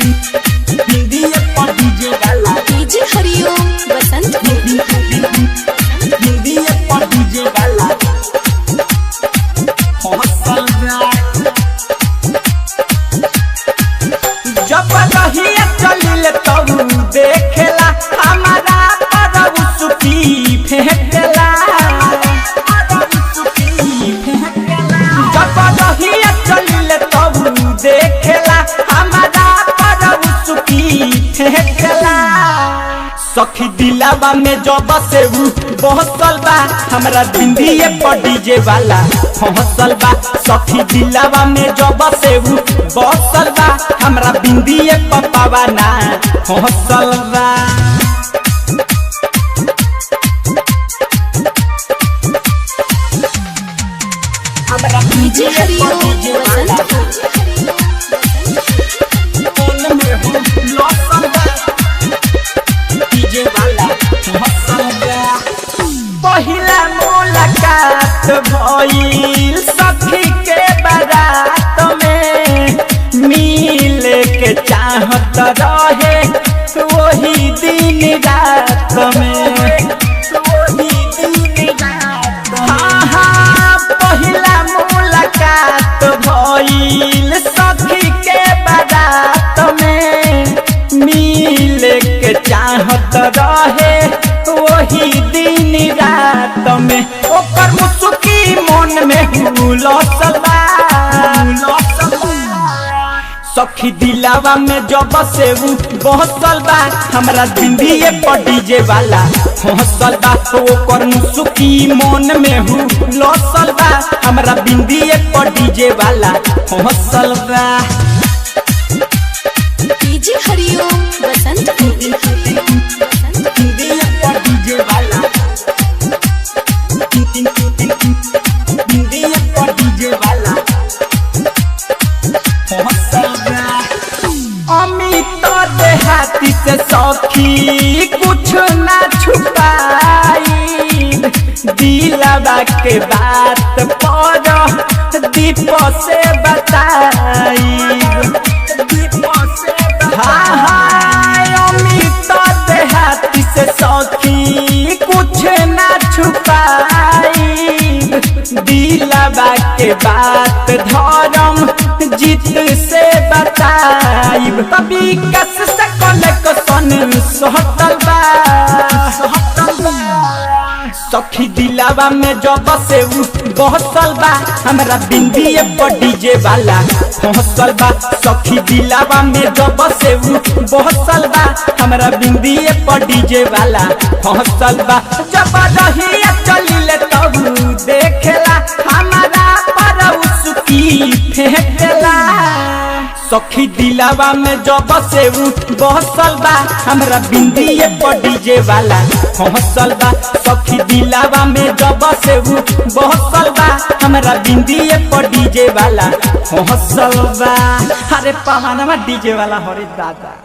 बिंदिया पर डीजे वाला डीजे हरिओम बसंत बिंदिया पर डीजे वाला हौसल जब रहिया चलिल तब देखेला हमारा पर उसकी फेंकेला जब रहिया चलिल तब देखेला हमारा पर उसकी फेंकेला सखी दिलावा में जब से बहसल बा हमरा बिंदिए पर डीजे वाला हौसल बा सखी दिलावा में जब से बहसल बा हमरा बिंदिए पर पावाना हौसल बा हमरा डीजे हरिओम बसंत कोन में हो लौसल बा डीजे वाला हौसल बा पहिला मुलाकात भइल सखी के बारात में मिले के चाहत रहे वही दिन रात में हाँ पहिला मुलाकात भइल सखी के बारात में मिले के चाहत रहे वही दिन रात में ओकर मुसुकी मन में हुलसल बा सखी दिलावा में जब से बहसल बा हमरा बिंदिए पर डीजे वाला हौसल बा ओकर मुसुकी मन में हुलसल बा हमरा बिंदिए पर डीजे वाला हौसल बा डीजे हरिओम बसंत बिंदिए पर डीजे वाला बिंदिए पर डीजे वाला अमित देहाती से सखी कुछ ना छुपाई दिलवा के बात पर दीप से बताई हाँ अमित देहाती से सखी कुछ ना छुपाई दिलवा के बात धर्म जीत से बताइब तभी कस सकल कसन सोहतल बा सखी दिलावा में जब से बहसल बा हमरा बिंदिए पर डीजे वाला हौसल बा सखी दिलावा में जब से बहसल बा हमरा बिंदिए पर डीजे वाला हौसल बा जब रहिया चलिले तब देखेला हमारा पर उसकी फेंकेला सखी दिलावा में जब से बहसल बा हमरा बिंदिए पर डीजे वाला हौसल बा सखी दिलावा में जब से बहसल बा हमरा बिंदिए पर डीजे वाला हौसल बा अरे पवनवा डीजे वाला हरे दादा।